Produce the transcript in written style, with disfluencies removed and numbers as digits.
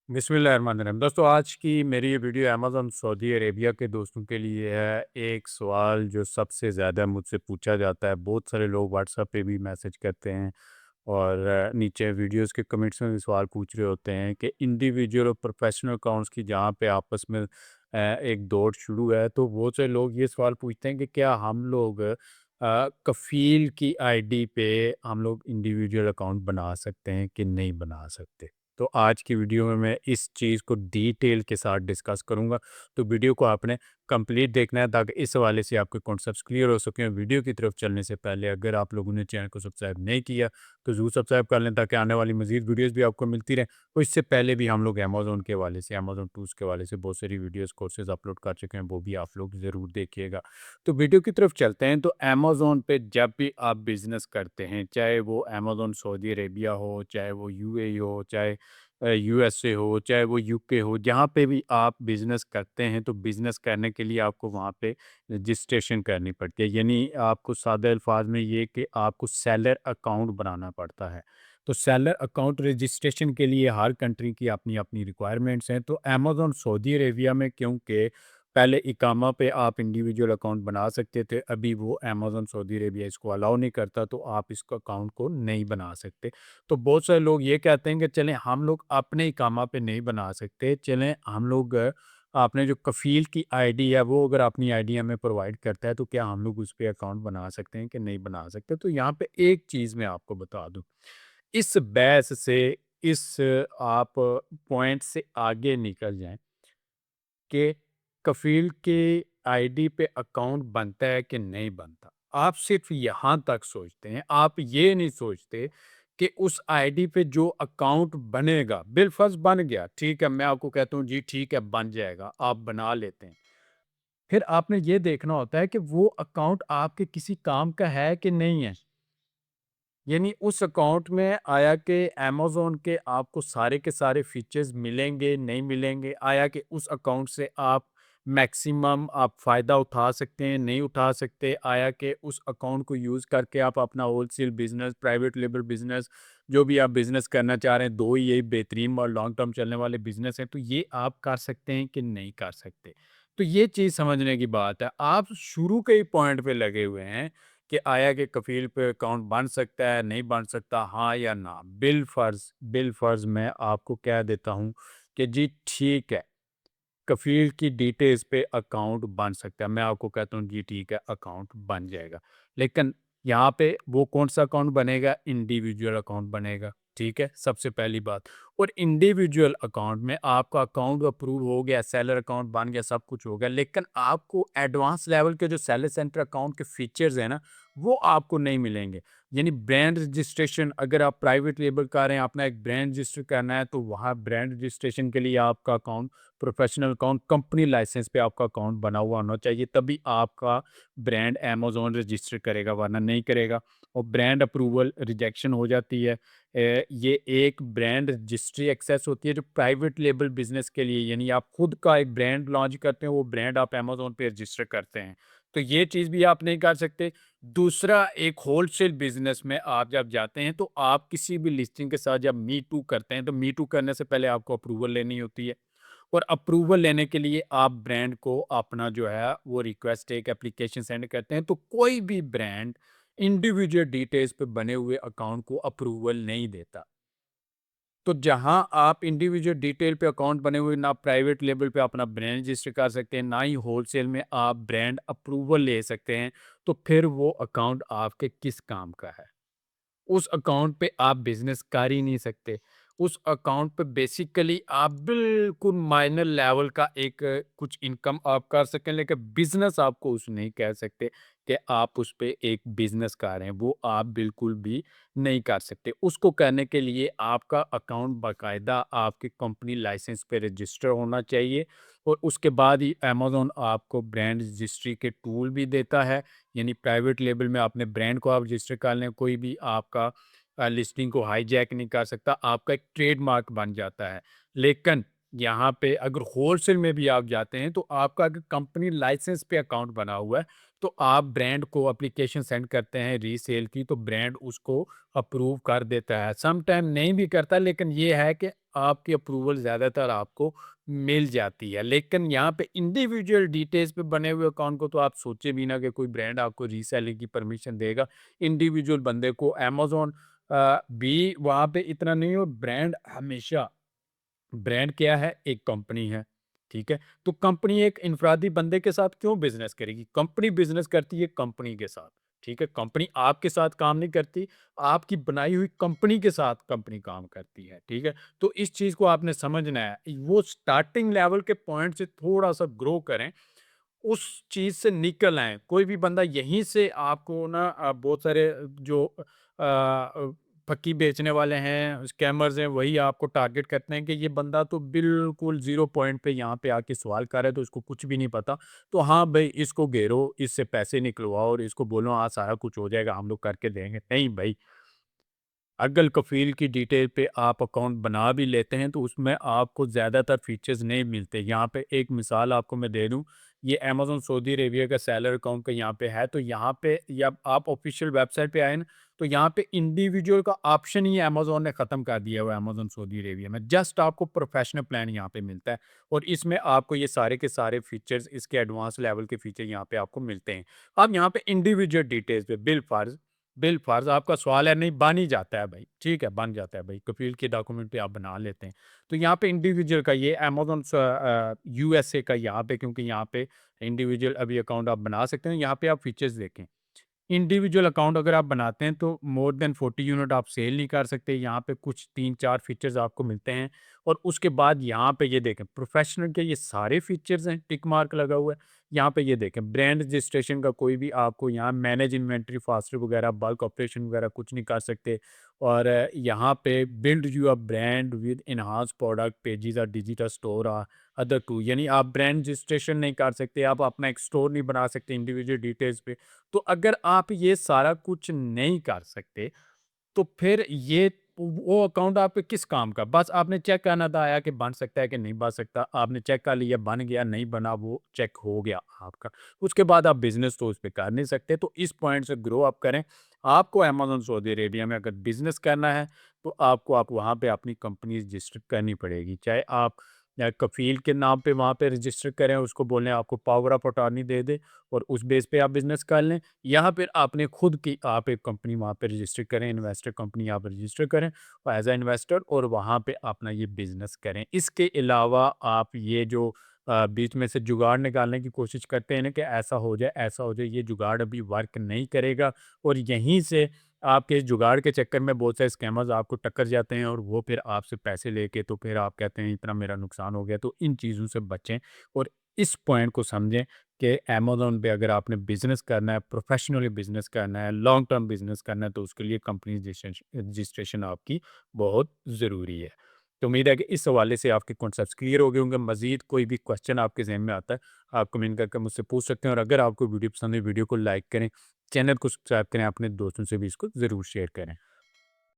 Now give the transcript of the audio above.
बिस्मिल्लाहिर्रहमानिर्रहीम। दोस्तों, आज की मेरी ये वीडियो अमेज़न सऊदी अरेबिया के दोस्तों के लिए है। एक सवाल जो सबसे ज़्यादा मुझसे पूछा जाता है, बहुत सारे लोग व्हाट्सएप पे भी मैसेज करते हैं और नीचे वीडियोस के कमेंट्स में भी सवाल पूछ रहे होते हैं कि इंडिविजुअल और प्रोफेशनल अकाउंट्स की जहाँ पे आपस में एक दौड़ शुरू है, तो बहुत से लोग ये सवाल पूछते हैं कि क्या हम लोग कफ़ील की आईडी पे हम लोग इंडिविजुअल अकाउंट बना सकते हैं कि नहीं बना सकते। तो आज की वीडियो में मैं इस चीज़ को डिटेल के साथ डिस्कस करूँगा। तो वीडियो को आपने कंप्लीट देखना है ताकि इस हवाले से आपके कॉन्सेप्ट्स क्लियर हो सकें। वीडियो की तरफ चलने से पहले अगर आप लोगों ने चैनल को सब्सक्राइब नहीं किया तो ज़रूर सब्सक्राइब कर लें ताकि आने वाली मज़ीद वीडियोज़ भी आपको मिलती रहें। और इससे पहले भी हम लोग अमेज़न के हवाले से, अमेज़न टूल्स के हवाले से बहुत सारी वीडियोज़, कोर्सेज़ अपलोड कर चुके हैं, वो भी आप लोग ज़रूर देखिएगा। तो वीडियो की तरफ चलते हैं। तो अमेज़न पे जब भी आप बिज़नेस करते हैं, चाहे वो अमेज़न सऊदी अरेबिया हो, चाहे वो यूएई हो, चाहे यूएसए हो, चाहे वो यूके हो, जहाँ पे भी आप बिज़नेस करते हैं, तो बिज़नेस करने के लिए आपको वहाँ पे रजिस्ट्रेशन करनी पड़ती है। यानी आपको सादे अल्फाज में ये कि आपको सेलर अकाउंट बनाना पड़ता है। तो सेलर अकाउंट रजिस्ट्रेशन के लिए हर कंट्री की अपनी-अपनी रिक्वायरमेंट्स हैं। तो अमेज़न सऊदी अरेबिया में क्योंकि पहले इकामा पे आप इंडिविजुअल अकाउंट बना सकते थे, अभी वो अमेज़न सऊदी अरेबिया इसको अलाउ नहीं करता, तो आप इसको अकाउंट को नहीं बना सकते। तो बहुत सारे लोग ये कहते हैं कि चलें हम लोग अपने इकामा पे नहीं बना सकते, चलें हम लोग आपने जो कफ़ील की आईडी है वो अगर अपनी आईडी हमें प्रोवाइड करता है तो क्या हम लोग उस पे अकाउंट बना सकते हैं कि नहीं बना सकते? तो यहाँ पे एक चीज़ मैं आपको बता दूँ, इस बहस से इस आप पॉइंट से आगे निकल जाएँ कि कफ़ील के आईडी पे अकाउंट बनता है कि नहीं बनता। आप सिर्फ़ यहाँ तक सोचते हैं, आप ये नहीं सोचते कि उस आईडी पे जो अकाउंट बनेगा, बिलफ़र्ज़ बन गया, ठीक है, मैं आपको कहता हूँ जी ठीक है बन जाएगा, आप बना लेते हैं। फिर आपने ये देखना होता है कि वो अकाउंट आपके किसी काम का है कि नहीं है। यानी उस अकाउंट में आया कि अमेज़न के आपको सारे के सारे फीचर्स मिलेंगे, नहीं मिलेंगे? आया कि उस अकाउंट से आप मैक्सिमम आप फ़ायदा उठा सकते हैं, नहीं उठा सकते? आया कि उस अकाउंट को यूज़ करके आप अपना wholesale business, private label business, जो भी आप बिज़नेस करना चाह रहे हैं, 2 ही यही बेहतरीन और लॉन्ग टर्म चलने वाले बिज़नेस हैं, तो ये आप कर सकते हैं कि नहीं कर सकते? तो ये चीज़ समझने की बात है। आप शुरू के ही पॉइंट पे लगे हुए हैं कि आया कि कफ़ील पे अकाउंट बन सकता है, नहीं बन सकता, हाँ या ना? बिल फ़र्ज़ मैं आपको कह देता हूँ कि जी ठीक है, कफ़ील की डिटेल्स पे अकाउंट बन सकता है। मैं आपको कहता हूँ जी ठीक है, अकाउंट बन जाएगा। लेकिन यहाँ पे वो कौन-सा अकाउंट बनेगा? इंडिविजुअल अकाउंट बनेगा, ठीक है? सबसे पहली बात। और इंडिविजुअल अकाउंट में आपका अकाउंट अप्रूव हो गया, सेलर अकाउंट बन गया, सब कुछ हो गया, लेकिन आपको एडवांस लेवल के जो सेलर सेंटर अकाउंट के फीचर्स हैं ना, वो आपको नहीं मिलेंगे। यानी ब्रांड रजिस्ट्रेशन, अगर आप प्राइवेट लेबल कर रहे हैं, अपना एक ब्रांड रजिस्टर करना है, तो वहाँ ब्रांड रजिस्ट्रेशन के लिए आपका account professional account, company license पे आपका अकाउंट बना हुआ होना चाहिए, तभी आपका ब्रांड अमेज़न रजिस्टर करेगा, वरना नहीं करेगा। और ब्रांड अप्रूवल रिजेक्शन हो जाती है। ये एक ब्रांड रजिस्ट्री एक्सेस होती है जो प्राइवेट लेबल बिज़नेस के लिए, यानी आप खुद का एक ब्रांड लॉन्च करते हैं, वो ब्रांड आप अमेज़न पे रजिस्टर करते हैं। तो ये चीज़ भी आप नहीं कर सकते। दूसरा, एक होलसेल बिज़नेस में आप जब जाते हैं, तो आप किसी भी लिस्टिंग के साथ जब मी टू करते हैं, तो मी टू करने से पहले आपको अप्रूवल लेनी होती है। और अप्रूवल लेने के लिए आप ब्रांड को अपना जो है वो रिक्वेस्ट, एक एप्लीकेशन सेंड करते हैं, तो कोई भी ब्रांड इंडिविजुअल डिटेल्स पे बने हुए अकाउंट को अप्रूवल नहीं देता। तो जहां आप इंडिविजुअल डिटेल पे अकाउंट बने हुए, ना प्राइवेट लेवल पे अपना ब्रांड रजिस्टर कर सकते हैं, ना ही होलसेल में आप ब्रांड अप्रूवल ले सकते हैं, तो फिर वो अकाउंट आपके किस काम का है? उस अकाउंट पे आप बिज़नेस कर ही नहीं सकते। उस अकाउंट पे बेसिकली आप बिल्कुल माइनर लेवल का एक कुछ इनकम आप कर सकें, लेकिन बिज़नेस आपको उस नहीं कह सकते कि आप उस पे एक बिज़नेस कर रहे हैं, वो आप बिल्कुल भी नहीं कर सकते। उसको करने के लिए आपका अकाउंट बाकायदा आपके कंपनी लाइसेंस पे रजिस्टर होना चाहिए और उसके बाद ही अमेज़न आपको ब्रांड रजिस्ट्री के टूल भी देता है। यानी प्राइवेट लेबल में अपने ब्रांड को आप रजिस्टर कर लें, कोई भी आपका लिस्टिंग को हाईजैक नहीं कर सकता, आपका एक ट्रेडमार्क बन जाता है। लेकिन यहाँ पे अगर होलसेल में भी आप जाते हैं, तो आपका अगर कंपनी लाइसेंस पे अकाउंट बना हुआ है, तो आप ब्रांड को एप्लीकेशन सेंड करते हैं रीसेल की, तो ब्रांड उसको अप्रूव कर देता है। सम टाइम नहीं भी करता, लेकिन ये है कि आपकी अप्रूवल ज़्यादातर आपको मिल जाती है। लेकिन यहाँ पे इंडिविजुअल डिटेल्स पे बने हुए अकाउंट को तो आप सोचे भी ना कि कोई ब्रांड आपको रीसेलिंग की परमिशन देगा। इंडिविजुअल बंदे को अमेज़न भी वहाँ पे इतना नहीं हो। ब्रांड क्या है? एक कंपनी है, ठीक है? तो कंपनी एक इनफरादी बंदे के साथ क्यों बिज़नेस करेगी? कंपनी बिज़नेस करती है कंपनी के साथ, ठीक है? कंपनी आपके साथ काम नहीं करती, आपकी बनाई हुई कंपनी के साथ कंपनी काम करती है, ठीक है? तो इस चीज़ को आपने समझना है। वो स्टार्टिंग लेवल के पॉइंट से थोड़ा-सा ग्रो करें, उस चीज़ से निकल आएँ। कोई भी बंदा यहीं से आपको ना बहुत सारे जो फक्की बेचने वाले हैं, स्कैमर्स हैं, वही आपको टारगेट करते हैं कि ये बंदा तो बिल्कुल ज़ीरो पॉइंट पे यहाँ पे आके सवाल कर रहा है, तो इसको कुछ भी नहीं पता। तो हाँ भई, इसको घेरो, इससे पैसे निकलवाओ और इसको बोलो हाँ, सारा कुछ हो जाएगा, हम लोग करके देंगे। नहीं भई, अगर कफ़ील की डिटेल पे आप अकाउंट बना भी लेते हैं, तो उसमें आपको ज़्यादातर फ़ीचर्स नहीं मिलते। यहाँ पे एक मिसाल आपको मैं दे दूँ, ये अमेज़न सऊदी अरेबिया का सेलर अकाउंट का यहाँ पे है, तो यहाँ पे या आप ऑफ़िशियल वेबसाइट पे आए ना, तो यहाँ पे इंडिविजुअल का ऑप्शन ही अमेज़न ने ख़त्म कर दिया हुआ है अमेज़न सऊदी अरेबिया में। जस्ट आपको प्रोफ़ेशनल प्लान यहाँ पे मिलता है और इसमें आपको ये सारे के सारे फ़ीचर्स, इसके एडवांस लेवल के फ़ीचर यहाँ पे आपको मिलते हैं। अब यहाँ पे इंडिविजुअल डिटेल्स पे बिल फ़र्ज़ आपका सवाल है, नहीं बन ही जाता है भाई, ठीक है, बन जाता है भाई, कफ़ील के डॉक्यूमेंट पे आप बना लेते हैं। तो यहाँ पे इंडिविजुअल का ये अमेज़न यूएसए का यहाँ पे, क्योंकि यहाँ पे इंडिविजुअल अभी अकाउंट आप बना सकते हैं, यहाँ पे आप फ़ीचर्स देखें। इंडिविजुअल अकाउंट अगर आप बनाते हैं तो मोर देन 40 यूनिट आप सेल नहीं कर सकते। यहाँ पे कुछ 3-4 फीचर्स आपको मिलते हैं और उसके बाद यहाँ पे ये देखें प्रोफेशनल के ये सारे फीचर्स हैं, टिक मार्क लगा हुआ है। यहाँ पे ये देखें ब्रांड रजिस्ट्रेशन का कोई भी आपको यहाँ मैनेज इन्वेंटरी फास्टर वगैरह बल्क ऑपरेशन वगैरह कुछ नहीं कर सकते। और यहाँ पे build your brand with enhance product pages और डिजिटल स्टोर अदर टू, यानी आप ब्रांड रजिस्ट्रेशन नहीं कर सकते, आप अपना एक स्टोर नहीं बना सकते इंडिविजुअल डिटेल्स पे। तो अगर आप ये सारा कुछ नहीं कर सकते, तो फिर ये वो अकाउंट आपके किस काम का? बस आपने चेक करना था आया कि बन सकता है कि नहीं बन सकता। आपने चेक कर लिया, बन गया, नहीं बना, वो चेक हो गया आपका। उसके बाद आप बिज़नेस तो उस पे कर नहीं सकते। तो इस पॉइंट से ग्रो अप करें। आपको अमेज़न सऊदी अरेबिया में अगर बिज़नेस करना है, तो आपको आप वहाँ पे अपनी कंपनी रजिस्टर करनी पड़ेगी। चाहे आप कफ़ील के नाम पे वहाँ पे रजिस्टर करें, उसको बोलें आपको पावर ऑफ अटॉर्नी दे दे और उस बेस पे आप बिज़नेस कर लें। या फिर आपने खुद की आप एक कंपनी वहाँ पे रजिस्टर करें, इन्वेस्टर कंपनी आप रजिस्टर करें और एज़ अ इन्वेस्टर और वहाँ पे अपना ये बिज़नेस करें। इसके अलावा आप ये जो बीच में से जुगाड़ निकालने की कोशिश करते हैं ना कि ऐसा हो जाए, ये जुगाड़ अभी वर्क नहीं करेगा और यहीं से आपके इस जुगाड़ के चक्कर में बहुत सारे स्कैमर्स आपको टक्कर जाते हैं और वो फिर आपसे पैसे लेके तो फिर आप कहते हैं इतना मेरा नुकसान हो गया। तो इन चीज़ों से बचें और इस पॉइंट को समझें कि अमेज़न पे अगर आपने बिज़नेस करना है, प्रोफ़ेशनली बिज़नेस करना है, लॉन्ग टर्म बिज़नेस करना है, तो उसके लिए कंपनी रजिस्ट्रेशन आपकी बहुत ज़रूरी है। तो उम्मीद है कि इस हवाले से आपके कॉन्सेप्ट्स क्लियर हो गए होंगे। मज़ीद कोई भी क्वेश्चन आपके ज़हन में आता है, आप कमेंट करके मुझसे पूछ सकते हैं और अगर आपको वीडियो पसंद है, वीडियो को लाइक करें, चैनल को सब्सक्राइब करें, अपने दोस्तों से भी इसको ज़रूर शेयर करें।